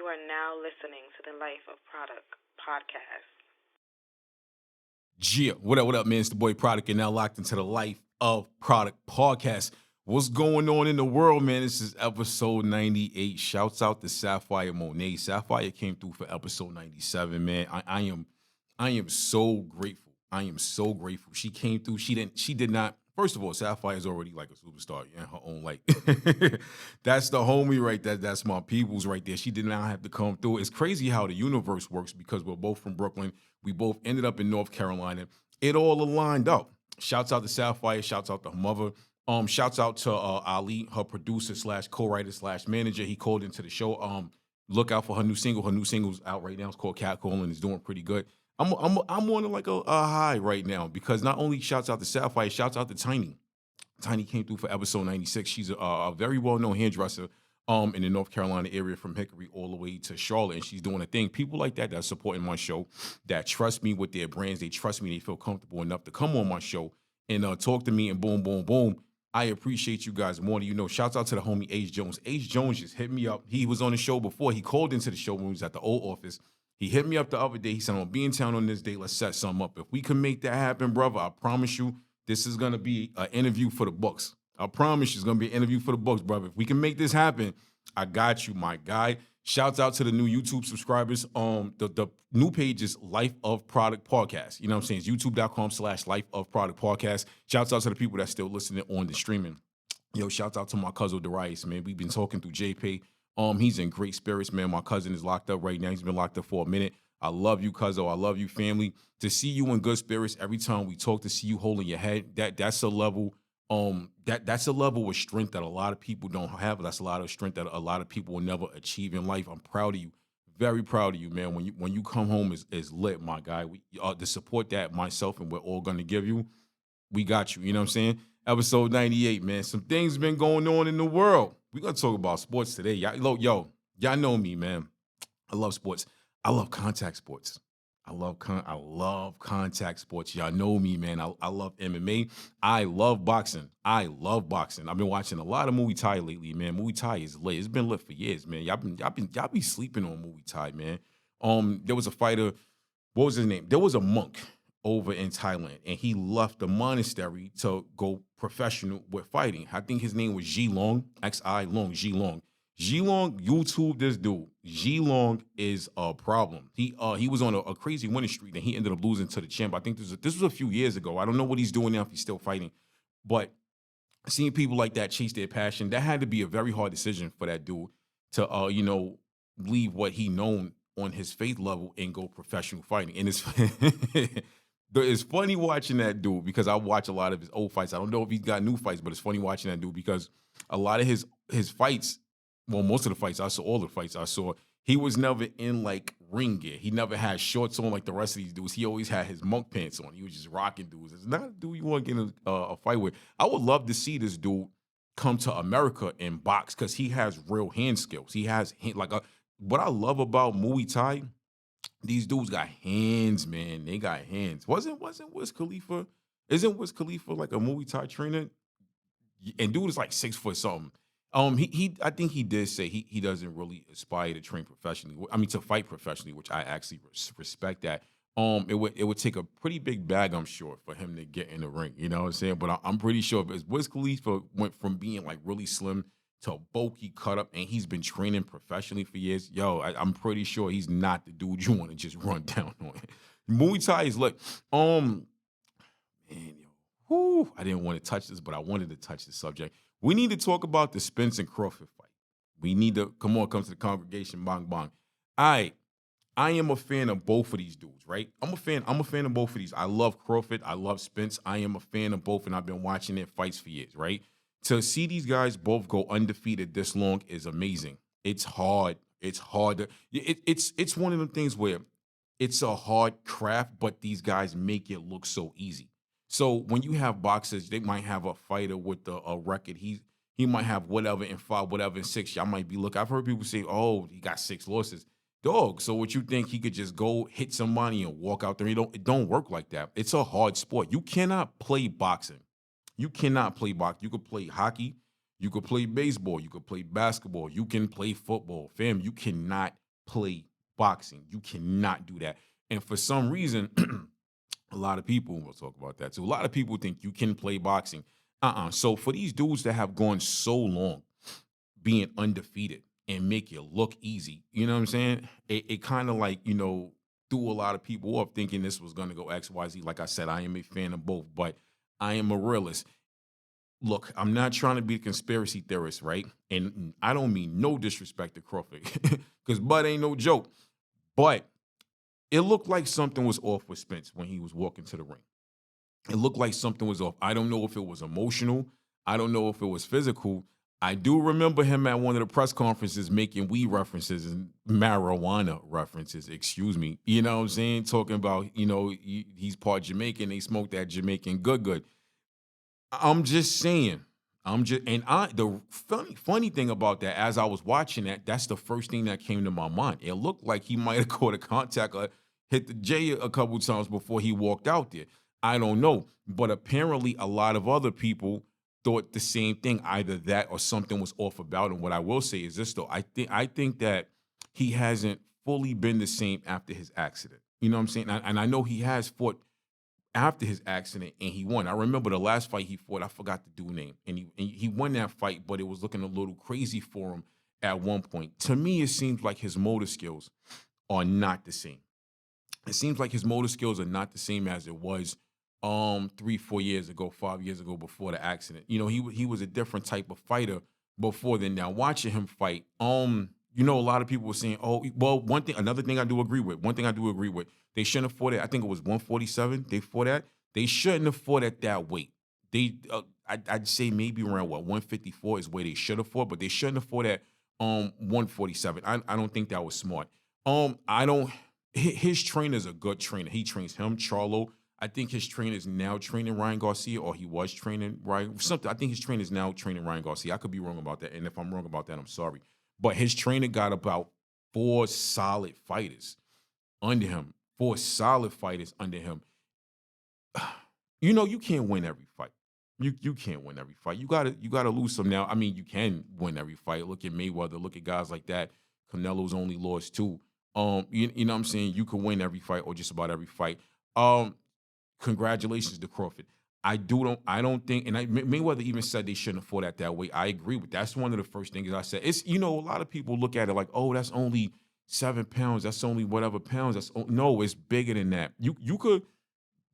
You are now listening to the Life of Produk Podcast. What up, man? It's the boy Produk, and now locked into the Life of Produk Podcast. What's going on in the world, man? This is episode 98. Shouts out to Sapphire Monet. Sapphire came through for episode 97, man. I am so grateful. I am so grateful. She came through. She did not. First of all, Sapphire is already like a superstar in her own light. That's the homie right there. That's my peoples right there. She did not have to come through. It's crazy how the universe works because we're both from Brooklyn. We both ended up in North Carolina. It all aligned up. Shouts out to Sapphire. Shouts out to her mother. Shouts out to Ali, her producer / co-writer / manager. He called into the show. Look out for her new single. Her new single's out right now. It's called Catcalling. It's doing pretty good. I'm on like a high right now because not only shouts out to Sapphire, shouts out to Tiny. Tiny came through for episode 96. She's a very well-known hairdresser in the North Carolina area from Hickory all the way to Charlotte, and she's doing a thing. People like that are supporting my show, that trust me with their brands. They trust me. They feel comfortable enough to come on my show and talk to me and boom, boom, boom. I appreciate you guys more than you know. Shouts out to the homie H. Jones. H. Jones just hit me up. He was on the show before. He called into the show when he was at the old office. He hit me up the other day. He said, I'm going to be in town on this day. Let's set something up. If we can make that happen, brother, I promise you, this is going to be an interview for the books. I promise you it's going to be an interview for the books, brother. If we can make this happen, I got you, my guy. Shouts out to the new YouTube subscribers. The new page is Life of Produk Podcast. You know what I'm saying? It's youtube.com/LifeofProduk Podcast. Shouts out to the people that's still listening on the streaming. Yo, shouts out to my cousin Diaz, man. We've been talking through JP. He's in great spirits, man. My cousin is locked up right now. He's been locked up for a minute. I love you, cousin. I love you, family. To see you in good spirits every time we talk, to see you holding your head, that's a level. That's a level of strength that a lot of people don't have. That's a lot of strength that a lot of people will never achieve in life. I'm proud of you, very proud of you, man. When you come home is lit, my guy. The support that myself and we're all gonna give you, we got you. You know what I'm saying? Episode 98, man. Some things been going on in the world. We're gonna talk about sports today. Y'all know me, man. I love sports. I love contact sports. I love contact sports. Y'all know me, man. I love MMA. I love boxing. I've been watching a lot of Muay Thai lately, man. Muay Thai is lit. It's been lit for years, man. Y'all be sleeping on Muay Thai, man. There was a fighter. What was his name? There was a monk over in Thailand, and he left the monastery to go professional with fighting. I think his name was Ji Long, X-I Long, Ji Long. Ji Long, YouTube this dude. Ji Long is a problem. He was on a crazy winning streak, and he ended up losing to the champ. I think this was a few years ago. I don't know what he's doing now if he's still fighting, but seeing people like that chase their passion, that had to be a very hard decision for that dude to leave what he known on his faith level and go professional fighting. And it's it's funny watching that dude because I watch a lot of his old fights. I don't know if he's got new fights, but it's funny watching that dude because a lot of his fights, well, most of the fights I saw, all the fights I saw, he was never in like ring gear. He never had shorts on like the rest of these dudes. He always had his monk pants on. He was just rocking dudes. It's not a dude you want to get in a fight with. I would love to see this dude come to America and box because he has real hand skills. He has what I love about Muay Thai. These dudes got hands, man. They got hands. Wasn't Wiz Khalifa? Isn't Wiz Khalifa like a Muay Thai trainer? And dude is like 6 foot something. I think he did say he doesn't really aspire to train professionally. I mean, to fight professionally, which I actually respect that. It would take a pretty big bag, I'm sure, for him to get in the ring. You know what I'm saying? But I'm pretty sure if Wiz Khalifa went from being like really slim to bulky, cut up, and he's been training professionally for years, I'm pretty sure he's not the dude you want to just run down on. Muay Thai is like, man, I didn't want to touch this, but I wanted to touch the subject. We need to talk about the Spence and Crawford fight. We need to, come to the congregation, bang, bang. I am a fan of both of these dudes, right? I'm a fan of both of these. I love Crawford. I love Spence. I am a fan of both, and I've been watching their fights for years, right? To see these guys both go undefeated this long is amazing. It's hard. It's hard. It's one of them things where it's a hard craft, but these guys make it look so easy. So when you have boxers, they might have a fighter with a record. He might have whatever in 5, whatever in 6. Y'all might be I've heard people say, "Oh, he got 6 losses." Dog. So what you think he could just go hit somebody and walk out there? It don't work like that. It's a hard sport. You cannot play boxing. You cannot play boxing. You could play hockey. You could play baseball. You could play basketball. You can play football. Fam, you cannot play boxing. You cannot do that. And for some reason, a lot of people, we'll talk about that too, a lot of people think you can play boxing. So for these dudes that have gone so long being undefeated and make it look easy, you know what I'm saying? It kind of like, threw a lot of people off thinking this was going to go X, Y, Z. Like I said, I am a fan of both, but I am a realist. Look, I'm not trying to be a conspiracy theorist, right? And I don't mean no disrespect to Crawford, because Bud ain't no joke. But it looked like something was off with Spence when he was walking to the ring. It looked like something was off. I don't know if it was emotional. I don't know if it was physical. I do remember him at one of the press conferences making weed references and marijuana references, excuse me. You know what I'm saying? Talking about, he's part Jamaican. They smoke that Jamaican good. I'm just saying. The funny thing about that, as I was watching that, that's the first thing that came to my mind. It looked like he might have caught a contact or hit the J a couple times before he walked out there. I don't know, but apparently a lot of other people thought the same thing, either that or something was off about him. What I will say is this, though. I think that he hasn't fully been the same after his accident. You know what I'm saying? And I know he has fought after his accident and he won. I remember the last fight he fought, I forgot the dude's name, and he won that fight, but it was looking a little crazy for him at one point. To me, it seems like his motor skills are not the same. It seems like his motor skills are not the same as it was 3-4 years ago, 5 years ago before the accident. He was a different type of fighter before then. Now watching him fight, a lot of people were saying, oh, well, another thing I do agree with. One thing I do agree with. They shouldn't have fought it. I think it was 147. They fought at. They shouldn't have fought at that weight. I'd say maybe around 154 is where they should have fought, but they shouldn't have fought at 147. I don't think that was smart. His trainer's a good trainer. He trains him, Charlo. I think his trainer is now training Ryan Garcia, or he was training Ryan. I think his trainer is now training Ryan Garcia. I could be wrong about that, and if I'm wrong about that, I'm sorry. But his trainer got about 4 solid fighters under him. 4 solid fighters under him. You can't win every fight. You can't win every fight. You gotta lose some now. I mean, you can win every fight. Look at Mayweather. Look at guys like that. Canelo's only lost 2. You know what I'm saying? You can win every fight or just about every fight. Congratulations to Crawford. I don't think, and Mayweather even said they shouldn't have fought at that weight. I agree with that. That's one of the first things I said. It's, a lot of people look at it like, oh, that's only 7 pounds. That's only whatever pounds. No, it's bigger than that. You could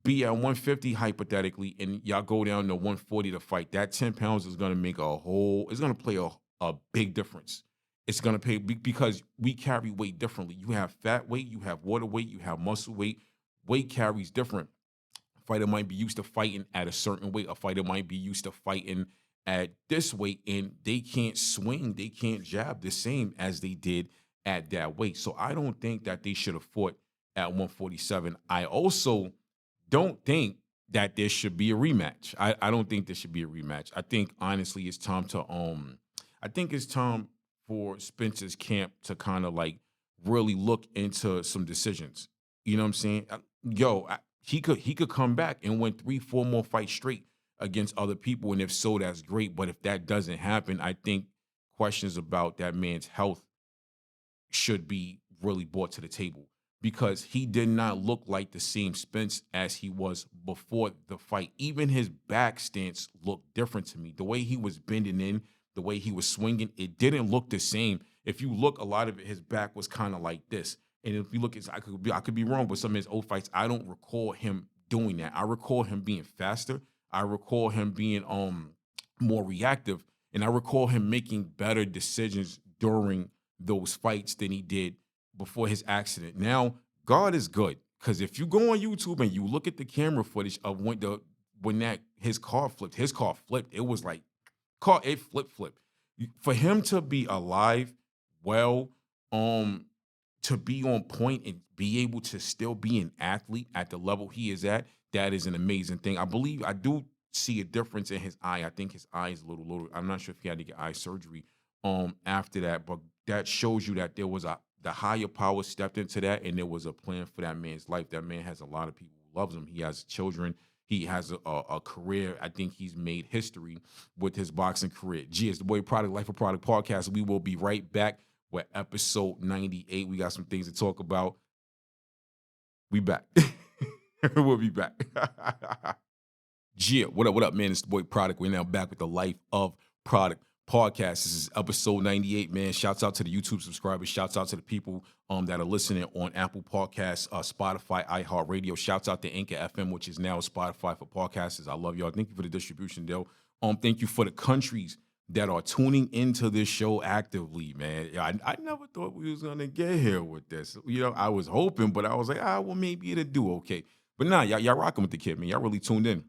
be at 150 hypothetically, and y'all go down to 140 to fight. That 10 pounds is going to make it's going to play a big difference. It's going to pay because we carry weight differently. You have fat weight, you have water weight, you have muscle weight. Weight carries different. A fighter might be used to fighting at a certain weight. A fighter might be used to fighting at this weight, and they can't swing, they can't jab the same as they did at that weight. So I don't think that they should have fought at 147. I also don't think that there should be a rematch. I don't think there should be a rematch. I think honestly it's time for Spence's camp to kind of like really look into some decisions. You know what I'm saying? He could come back and win 3-4 more fights straight against other people, and if so, that's great. But if that doesn't happen, I think questions about that man's health should be really brought to the table, because he did not look like the same Spence as he was before the fight. Even his back stance looked different to me. The way he was bending in, the way he was swinging, it didn't look the same. If you look, a lot of it, his back was kind of like this. And if you look at, I could be wrong with some of his old fights. I don't recall him doing that. I recall him being faster. I recall him being more reactive, and I recall him making better decisions during those fights than he did before his accident. Now, God is good, because if you go on YouTube and you look at the camera footage of when his car flipped, it was like it flipped. For him to be alive, to be on point and be able to still be an athlete at the level he is at, that is an amazing thing. I do see a difference in his eye. I think his eye is a little. I'm not sure if he had to get eye surgery after that, but that shows you that there was the higher power stepped into that, and there was a plan for that man's life. That man has a lot of people who loves him. He has children. He has a career. I think he's made history with his boxing career. Diaz, the boy product, Life of Produk Podcast. We will be right back We're episode 98. We got some things to talk about. We back. We'll be back. Yeah, what up, man? It's the boy Product. We're now back with the Life of Product Podcast. This is episode 98, man. Shouts out to the YouTube subscribers. Shouts out to the people that are listening on Apple Podcasts, Spotify, iHeartRadio. Shouts out to Anchor FM, which is now Spotify for podcasters. I love y'all. Thank you for the distribution, Dale. Thank you for the countries that are tuning into this show actively, man. I never thought we was gonna get here with this. I was hoping, but I was like, well, maybe it'll do okay. But nah, y'all rocking with the kid, man. Y'all really tuned in.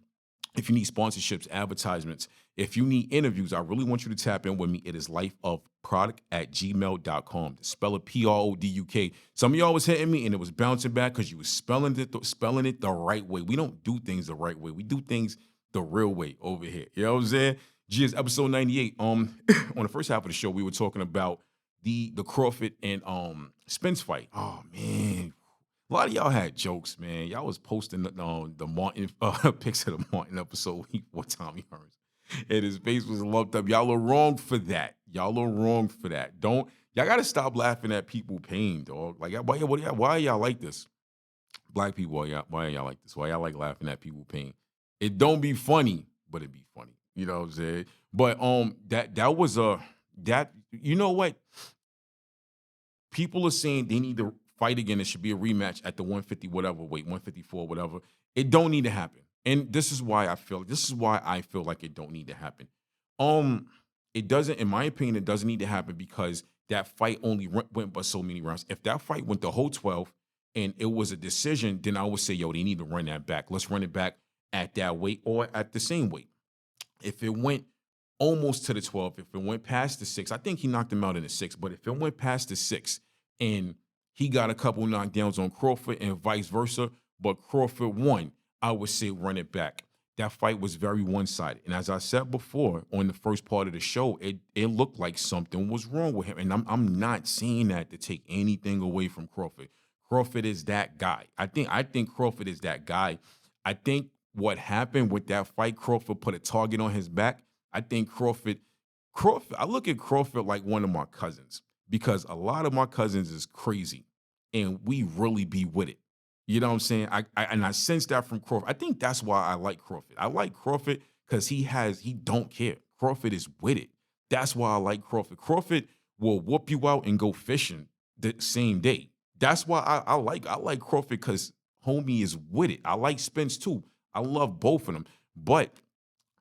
If you need sponsorships, advertisements, if you need interviews, I really want you to tap in with me. It is lifeofproduk@gmail.com. Spell it P-R-O-D-U-K. Some of y'all was hitting me and it was bouncing back because you was spelling it the right way. We don't do things the right way. We do things the real way over here. You know what I'm saying? It's episode 98. On the first half of the show, we were talking about the Crawford and Spence fight. Oh, man. A lot of y'all had jokes, man. Y'all was posting the Martin pics of the Martin episode before Tommy Hearns, and his face was lumped up. Y'all are wrong for that. Y'all gotta stop laughing at people pain, dog. Like, why are y'all like this? Black people, why are y'all like this? Why y'all like laughing at people pain? It don't be funny, but it be funny. You know what I'm saying? But that was you know what? People are saying they need to fight again. It should be a rematch at the 150 whatever weight, 154 whatever. It don't need to happen, and this is why I feel like it don't need to happen. It doesn't, in my opinion, it doesn't need to happen because that fight only went but so many rounds. If that fight went the whole 12 and it was a decision, then I would say, they need to run that back. Let's run it back at that weight or at the same weight. If it went almost to the 12, if it went past the 6, I think he knocked him out in the 6, but if it went past the 6 and he got a couple knockdowns on Crawford and vice versa, but Crawford won, I would say run it back. That fight was very one-sided. And as I said before on the first part of the show, it looked like something was wrong with him. And I'm not saying that to take anything away from Crawford. Crawford is that guy. I think Crawford is that guy. I think what happened with that fight, Crawford put a target on his back. I think Crawford, I look at Crawford like one of my cousins because a lot of my cousins is crazy and we really be with it. You know what I'm saying? I sense that from Crawford. I think that's why I like Crawford. I like Crawford because he don't care. Crawford is with it. That's why I like Crawford. Crawford will whoop you out and go fishing the same day. That's why I like Crawford because homie is with it. I like Spence too. I love both of them. But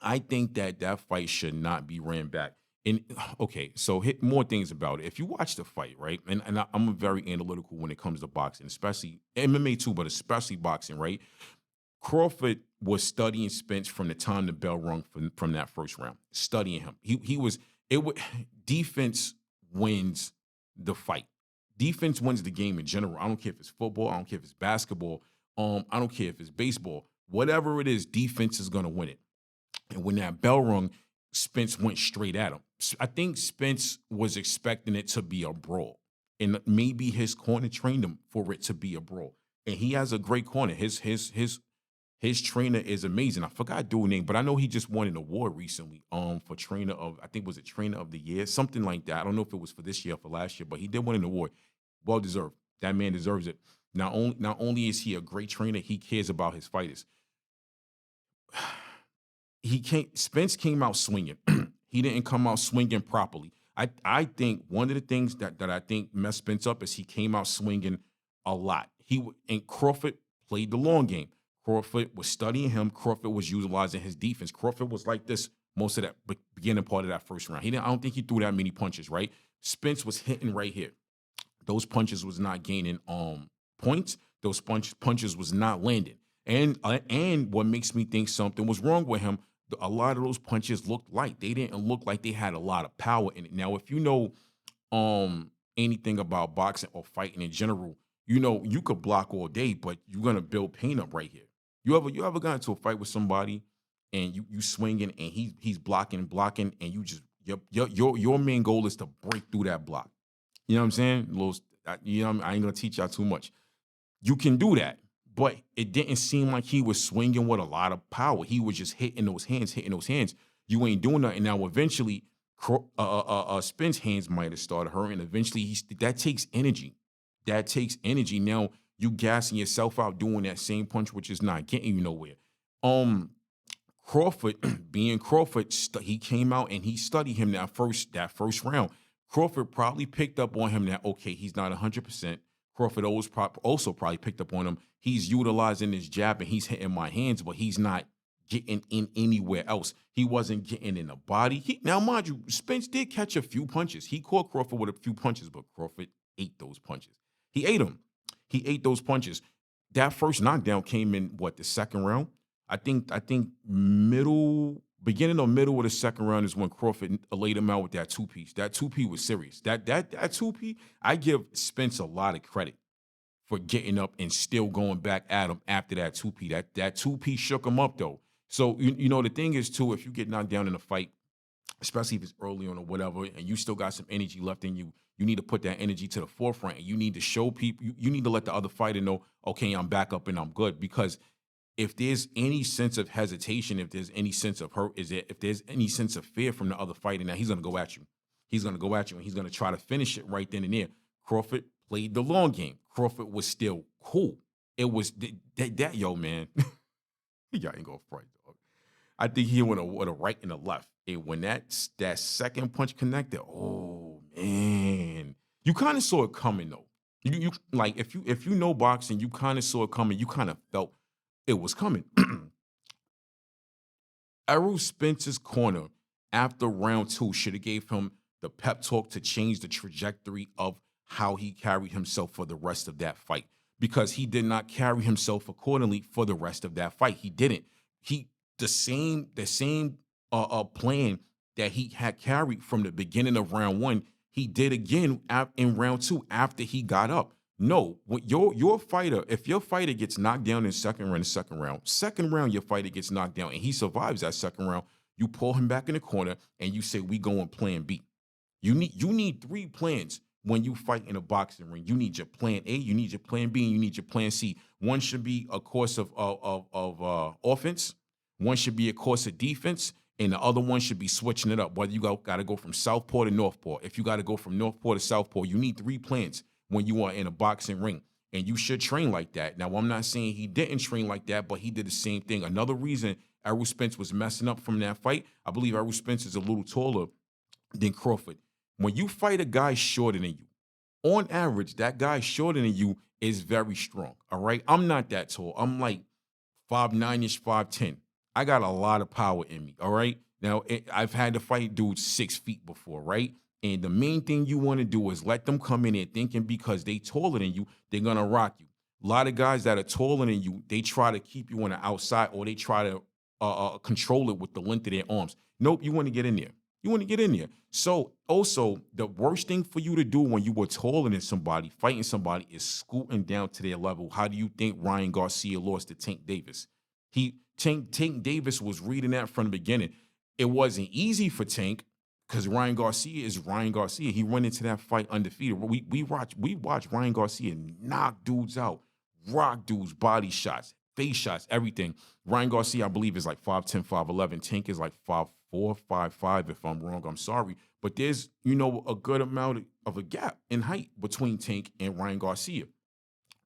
I think that fight should not be ran back. And okay, so hit more things about it. If you watch the fight, right, and I'm very analytical when it comes to boxing, especially MMA too, but especially boxing, right? Crawford was studying Spence from the time the bell rung from that first round, studying him. Defense wins the fight. Defense wins the game in general. I don't care if it's football. I don't care if it's basketball. I don't care if it's baseball. Whatever it is, defense is going to win it. And when that bell rung, Spence went straight at him. I think Spence was expecting it to be a brawl. And maybe his corner trained him for it to be a brawl. And he has a great corner. His trainer is amazing. I forgot dude's name, but I know he just won an award recently for trainer of, I think was it trainer of the year, something like that. I don't know if it was for this year or for last year, but he did win an award. Well deserved. That man deserves it. Not only is he a great trainer, he cares about his fighters. Spence came out swinging. He didn't come out swinging properly. I think one of the things that I think messed Spence up is he came out swinging a lot. And Crawford played the long game. Crawford was studying him. Crawford was utilizing his defense. Crawford was like this most of that beginning part of that first round. I don't think he threw that many punches, right? Spence was hitting right here. Those punches was not gaining points. Those punches was not landing. And what makes me think something was wrong with him, a lot of those punches looked light. They didn't look like they had a lot of power in it. Now, if you know anything about boxing or fighting in general, you know you could block all day, but you're gonna build pain up right here. You ever got into a fight with somebody and you swinging and he's blocking, and you just your main goal is to break through that block. You know what I'm saying? I ain't gonna teach y'all too much. You can do that. But it didn't seem like he was swinging with a lot of power. He was just hitting those hands. You ain't doing nothing. Now, eventually, Spence hands might have started hurting. Eventually, that takes energy. That takes energy. Now you gassing yourself out doing that same punch, which is not getting you nowhere. Crawford, being Crawford, he came out and he studied him that first round. Crawford probably picked up on him that, okay, he's not 100%. Crawford also probably picked up on him. He's utilizing his jab and he's hitting my hands, but he's not getting in anywhere else. He wasn't getting in the body. Now, mind you, Spence did catch a few punches. He caught Crawford with a few punches, but Crawford ate those punches. He ate them. He ate those punches. That first knockdown came in, the second round? I think beginning or middle of the second round is when Crawford laid him out with that two-piece. That two-piece was serious. That two-piece, I give Spence a lot of credit for getting up and still going back at him after that two-piece. That two-piece shook him up, though. So, the thing is, too, if you get knocked down in a fight, especially if it's early on or whatever, and you still got some energy left in you, you need to put that energy to the forefront, and you need to show people, you need to let the other fighter know, okay, I'm back up and I'm good. Because if there's any sense of hesitation, if there's any sense of hurt, if there's any sense of fear from the other fighter, now he's going to go at you. He's going to go at you, and he's going to try to finish it right then and there. Crawford played the long game. Crawford was still cool. It was that yo, man. Y'all ain't going to fight, dog. I think he went with a right and a left. And when that second punch connected, oh, man. You kind of saw it coming, though. You like, if you know boxing, you kind of saw it coming. You kind of felt it was coming. Errol Spence's corner after round 2 should have gave him the pep talk to change the trajectory of how he carried himself for the rest of that fight, because he did not carry himself accordingly for the rest of that fight. He didn't. The same plan that he had carried from the beginning of round 1, he did again in round 2 after he got up. No, when your fighter, if your fighter gets knocked down in second round, your fighter gets knocked down and he survives that second round, you pull him back in the corner and you say, we go on plan B. You need 3 plans when you fight in a boxing ring. You need your plan A, you need your plan B, and you need your plan C. One should be a course of offense. One should be a course of defense, and the other one should be switching it up. Whether you got to go from southpaw to northpaw. If you got to go from northpaw to southpaw, you need 3 plans when you are in a boxing ring, and you should train like that. Now, I'm not saying he didn't train like that, but he did the same thing. Another reason Errol Spence was messing up from that fight, I believe Errol Spence is a little taller than Crawford. When you fight a guy shorter than you, on average, that guy shorter than you is very strong, all right? I'm not that tall. I'm like 5'9"-ish, 5'10". I got a lot of power in me, all right? Now, I've had to fight dudes 6 feet before, right? And the main thing you want to do is let them come in there thinking because they taller than you, they're going to rock you. A lot of guys that are taller than you, they try to keep you on the outside, or they try to control it with the length of their arms. Nope, you want to get in there. You want to get in there. So also, the worst thing for you to do when you were taller than somebody, fighting somebody, is scooting down to their level. How do you think Ryan Garcia lost to Tank Davis? Tank Davis was reading that from the beginning. It wasn't easy for Tank because Ryan Garcia is Ryan Garcia. He went into that fight undefeated. We watched Ryan Garcia knock dudes out, rock dudes, body shots, face shots, everything. Ryan Garcia, I believe, is like 5'10", 5'11". Tank is like 5'4", 5'5". If I'm wrong, I'm sorry. But there's, a good amount of a gap in height between Tank and Ryan Garcia.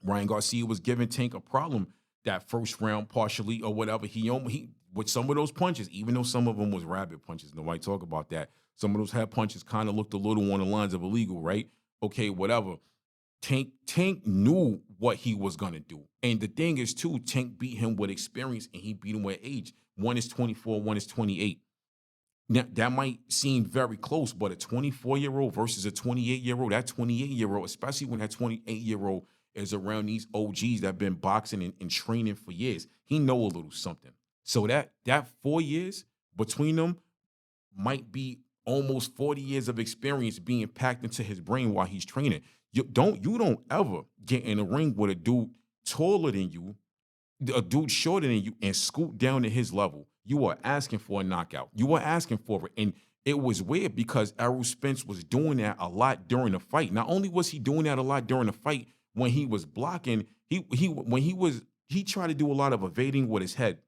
Ryan Garcia was giving Tank a problem that first round partially or whatever. He with some of those punches, even though some of them was rabbit punches, nobody talk about that. Some of those head punches kind of looked a little on the lines of illegal, right? Okay, whatever. Tank knew what he was going to do. And the thing is, too, Tank beat him with experience and he beat him with age. One is 24, one is 28. Now, that might seem very close, but a 24-year-old versus a 28-year-old, that 28-year-old, especially when that 28-year-old is around these OGs that have been boxing and training for years, he know a little something. So that 4 years between them might be almost 40 years of experience being packed into his brain while he's training. You don't ever get in a ring with a dude taller than you, a dude shorter than you, and scoot down to his level. You are asking for a knockout. You are asking for it. And it was weird because Errol Spence was doing that a lot during the fight. Not only was he doing that a lot during the fight, when he was blocking, he tried to do a lot of evading with his head.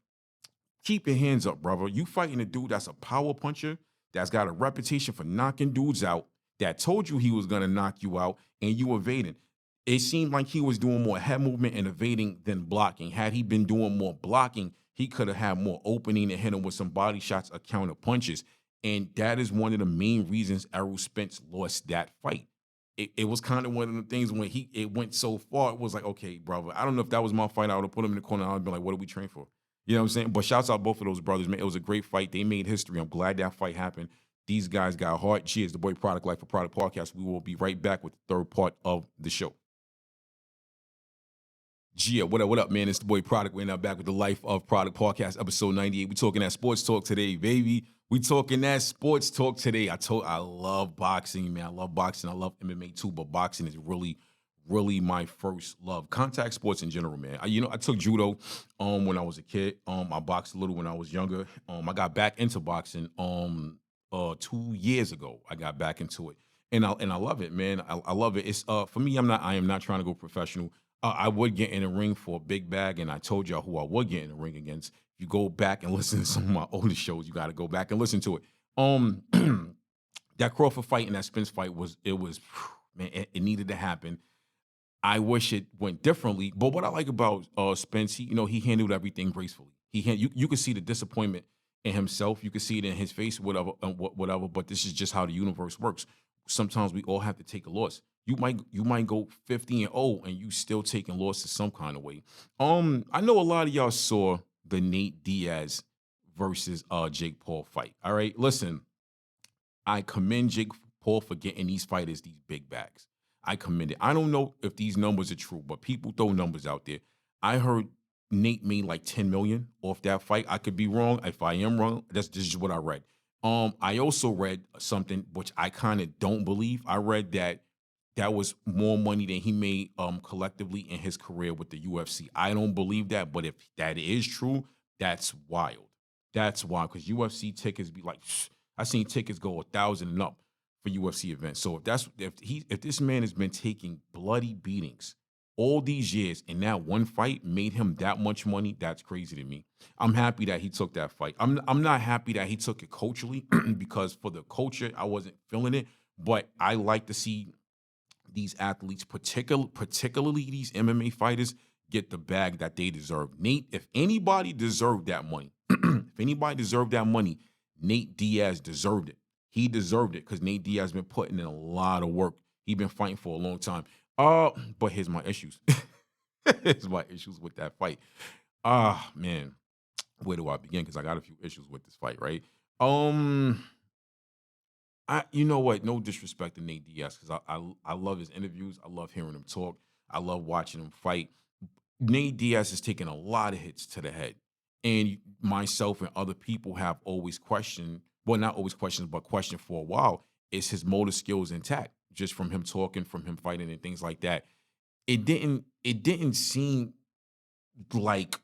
Keep your hands up, brother. You fighting a dude that's a power puncher. that's got a reputation for knocking dudes out, that told you he was going to knock you out, and you evaded. It seemed like he was doing more head movement and evading than blocking. Had he been doing more blocking, he could have had more opening and hit him with some body shots or counter punches. And that is one of the main reasons Errol Spence lost that fight. It was kind of one of the things when it went so far, it was like, okay, brother, I don't know if that was my fight. I would have put him in the corner. I would have been like, what do we train for? You know what I'm saying? But shouts out both of those brothers, man. It was a great fight. They made history. I'm glad that fight happened. These guys got heart. Cheers, the Boy Product, Life of Produk Podcast. We will be right back with the third part of the show. Gia, what up, man? It's the Boy Product. We're now back with the Life of Produk Podcast, episode 98. We talking that sports talk today, baby. We talking that sports talk today. I love boxing, man. I love boxing. I love MMA too, but boxing is really, really my first love. Contact sports in general, man. I took judo when I was a kid. I boxed a little when I was younger. I got back into boxing 2 years ago. I got back into it, and I love it, man. I love it. It's for me. I am not trying to go professional. I would get in a ring for a big bag, and I told y'all who I would get in a ring against. If you go back and listen to some of my older shows, you got to go back and listen to it. That Crawford fight and that Spence fight was man, it needed to happen. I wish it went differently, but what I like about Spence, he handled everything gracefully. You could see the disappointment in himself. You could see it in his face, whatever. But this is just how the universe works. Sometimes we all have to take a loss. You might go 50-0 and you still taking losses some kind of way. I know a lot of y'all saw the Nate Diaz versus Jake Paul fight. All right, listen, I commend Jake Paul for getting these fighters these big bags. I commend it. I don't know if these numbers are true, but people throw numbers out there. I heard Nate made like $10 million off that fight. I could be wrong. If I am wrong, this is what I read. I also read something which I kind of don't believe. I read that was more money than he made collectively in his career with the UFC. I don't believe that, but if that is true, that's wild. That's wild, because UFC tickets be like, I seen tickets go 1,000 and up for UFC events. So if this man has been taking bloody beatings all these years and that one fight made him that much money, that's crazy to me. I'm happy that he took that fight. I'm not happy that he took it culturally because for the culture, I wasn't feeling it, but I like to see these athletes, particularly these MMA fighters, get the bag that they deserve. Nate, if anybody deserved that money, Nate Diaz deserved it. He deserved it because Nate Diaz been putting in a lot of work. He been fighting for a long time. But here's my issues. Here's my issues with that fight. Man, where do I begin? Because I got a few issues with this fight, right? You know what? No disrespect to Nate Diaz, because I love his interviews. I love hearing him talk. I love watching him fight. Nate Diaz has taken a lot of hits to the head. And myself and other people have always questioned, well, not always questioned, but questioned for a while, is his motor skills intact? Just from him talking, from him fighting and things like that. It didn't seem like,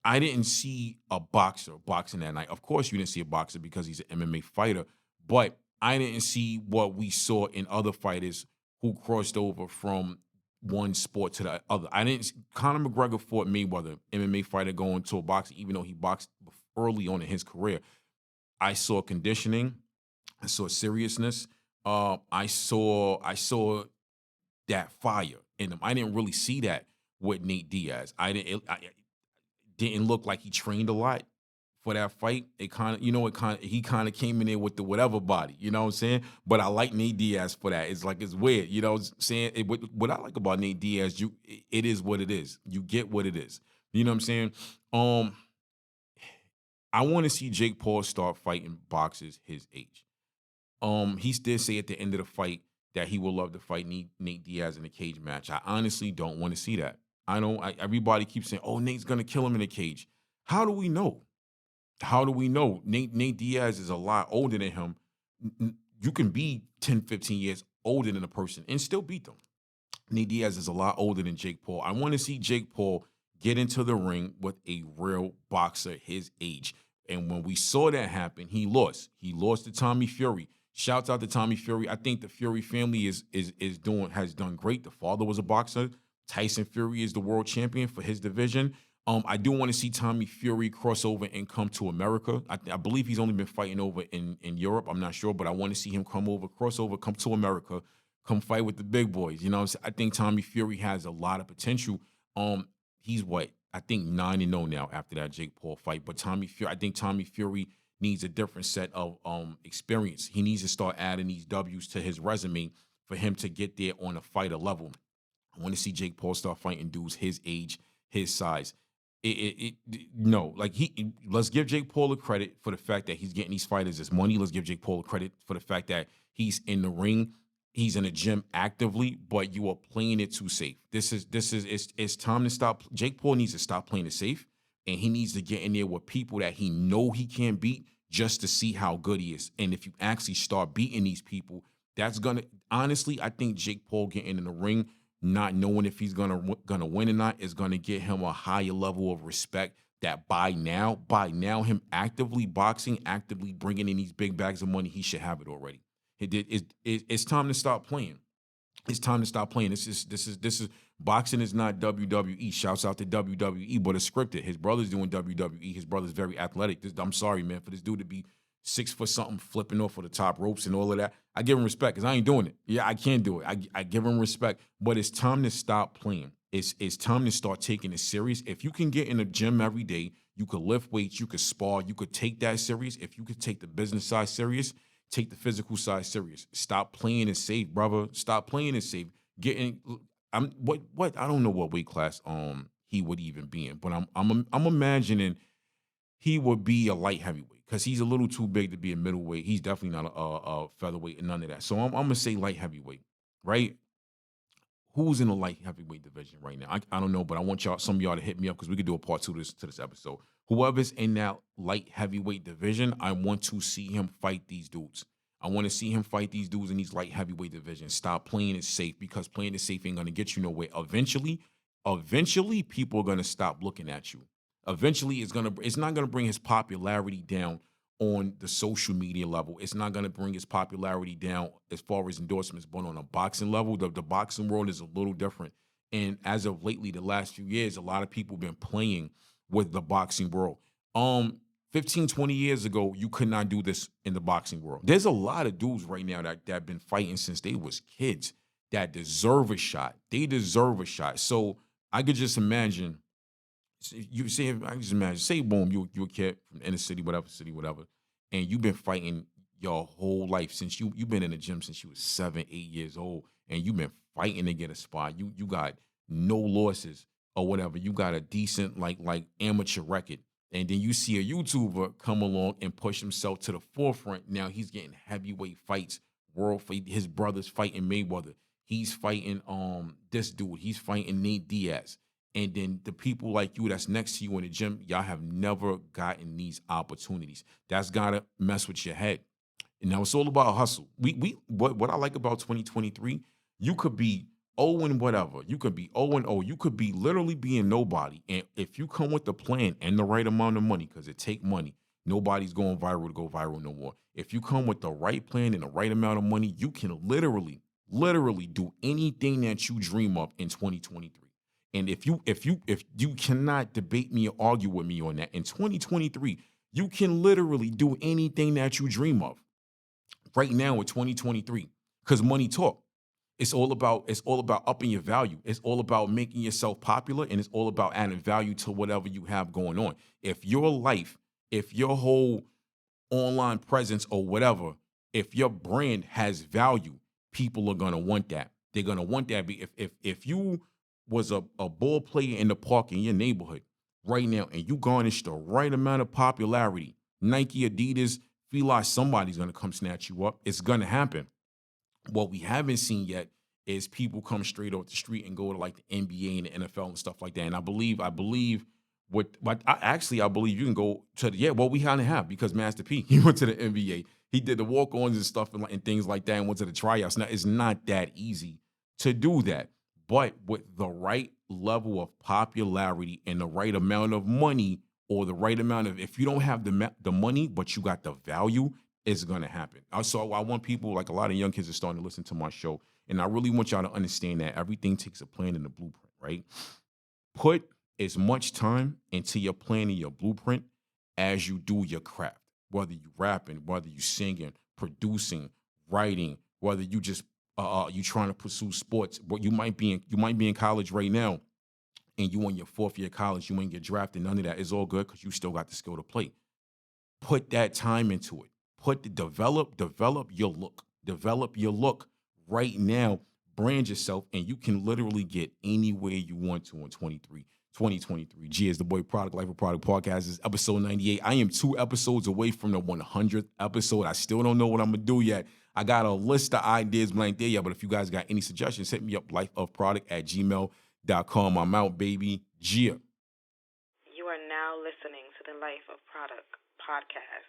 I didn't see a boxer boxing that night. Of course you didn't see a boxer because he's an MMA fighter, but I didn't see what we saw in other fighters who crossed over from one sport to the other. Conor McGregor fought Mayweather, MMA fighter, going to a boxing, even though he boxed early on in his career. I saw conditioning. I saw seriousness. I saw that fire in him. I didn't really see that with Nate Diaz. It didn't look like he trained a lot for that fight. He kind of came in there with the whatever body, you know what I'm saying? But I like Nate Diaz for that. It's weird, you know what I'm saying? What I like about Nate Diaz, it is what it is. You get what it is. You know what I'm saying? I want to see Jake Paul start fighting boxers his age. He did say at the end of the fight that he would love to fight Nate Diaz in a cage match. I honestly don't want to see that. Everybody keeps saying, oh, Nate's going to kill him in a cage. How do we know? How do we know? Nate Diaz is a lot older than him. You can be 10, 15 years older than a person and still beat them. Nate Diaz is a lot older than Jake Paul. I want to see Jake Paul get into the ring with a real boxer his age. And when we saw that happen, he lost. He lost to Tommy Fury. Shouts out to Tommy Fury. I think the Fury family has done great. The father was a boxer. Tyson Fury is the world champion for his division. I do want to see Tommy Fury cross over and come to America. I believe he's only been fighting over in Europe. I'm not sure, but I want to see him cross over, come to America, come fight with the big boys. You know what I'm saying? I think Tommy Fury has a lot of potential. He's what? I think 9-0 now after that Jake Paul fight. But I think Tommy Fury needs a different set of experience. He needs to start adding these W's to his resume for him to get there on a fighter level. I want to see Jake Paul start fighting dudes his age, his size. No, like let's give Jake Paul a credit for the fact that he's getting these fighters his money. Let's give Jake Paul a credit for the fact that he's in the ring, he's in the gym actively, but you are playing it too safe. It's time to stop. Jake Paul needs to stop playing it safe, and he needs to get in there with people that he know he can't beat just to see how good he is. And if you actually start beating these people, that's honestly, I think Jake Paul getting in the ring, not knowing if he's gonna win or not, is gonna get him a higher level of respect. That by now, him actively boxing, actively bringing in these big bags of money, he should have it already. It's time to stop playing. It's time to stop playing. This is boxing is not WWE. Shouts out to WWE, but it's scripted. His brother's doing WWE. His brother's very athletic. I'm sorry, man, for this dude to be 6 foot something, flipping off of the top ropes and all of that. I give him respect because I ain't doing it. Yeah, I can't do it. I give him respect, but it's time to stop playing. It's time to start taking it serious. If you can get in the gym every day, you could lift weights, you could spar, you could take that serious. If you could take the business side serious, take the physical side serious. Stop playing it safe, brother. Stop playing it safe. I don't know what weight class he would even be in, but I'm imagining he would be a light heavyweight because he's a little too big to be a middleweight. He's definitely not a featherweight and none of that. So I'm gonna say light heavyweight, right? Who's in the light heavyweight division right now? I don't know, but I want some of y'all to hit me up because we could do a part 2 to this episode. Whoever's in that light heavyweight division, I want to see him fight these dudes. I want to see him fight these dudes in these light heavyweight divisions. Stop playing it safe because playing it safe ain't going to get you nowhere. Eventually, people are going to stop looking at you. Eventually, it's not going to bring his popularity down on the social media level. It's not going to bring his popularity down as far as endorsements, but on a boxing level, the boxing world is a little different. And as of lately, the last few years, a lot of people have been playing with the boxing world. 15, 20 years ago, you could not do this in the boxing world. There's a lot of dudes right now that have been fighting since they was kids that deserve a shot. They deserve a shot. So I could just imagine, say, boom, you a kid from the inner city, whatever, and you've been fighting your whole life since you've been in the gym since you was 7, 8 years old, and you've been fighting to get a spot. You got no losses or whatever. You got a decent like amateur record. And then you see a YouTuber come along and push himself to the forefront. Now he's getting heavyweight fights, world fight. His brother's fighting Mayweather. He's fighting this dude. He's fighting Nate Diaz. And then the people like you that's next to you in the gym, y'all have never gotten these opportunities. That's gotta mess with your head. And now it's all about hustle. What I like about 2023, you could be 0 and whatever. You could be 0 and 0. You could be literally being nobody. And if you come with the plan and the right amount of money, because it take money, nobody's going viral to go viral no more. If you come with the right plan and the right amount of money, you can literally do anything that you dream of in 2023. And if you cannot debate me or argue with me on that, in 2023, you can literally do anything that you dream of. Right now in 2023, because money talk. It's all about upping your value. It's all about making yourself popular, and it's all about adding value to whatever you have going on. If your whole online presence or whatever, if your brand has value, people are gonna want that. They're gonna want that. If you was a ball player in the park in your neighborhood right now, and you garnished the right amount of popularity, Nike, Adidas, feel like somebody's gonna come snatch you up. It's gonna happen. What we haven't seen yet is people come straight off the street and go to like the NBA and the NFL and stuff like that. And I believe I believe you can go to we kind of have, because Master P, he went to the NBA. He did the walk-ons and stuff and things like that and went to the tryouts. Now, it's not that easy to do that. But with the right level of popularity and the right amount of money, or the right amount of, if you don't have the money, but you got the value, it's going to happen. So I want people, like a lot of young kids are starting to listen to my show, and I really want y'all to understand that everything takes a plan and a blueprint, right? Put as much time into your plan and your blueprint as you do your craft. Whether you rapping, whether you singing, producing, writing, whether you just you trying to pursue sports, but you might be in college right now, and you in your 4th year of college, you ain't get drafted. None of that is all good because you still got the skill to play. Put that time into it. Develop your look. Develop your look right now. Brand yourself, and you can literally get anywhere you want to in 2023. G is the boy product, Life of Produk Podcast. This is episode 98. I am 2 episodes away from the 100th episode. I still don't know what I'm going to do yet. I got a list of ideas, but I ain't there yet. But if you guys got any suggestions, hit me up, lifeofproduk@gmail.com. I'm out, baby. Gia. You are now listening to the Life of Produk Podcast.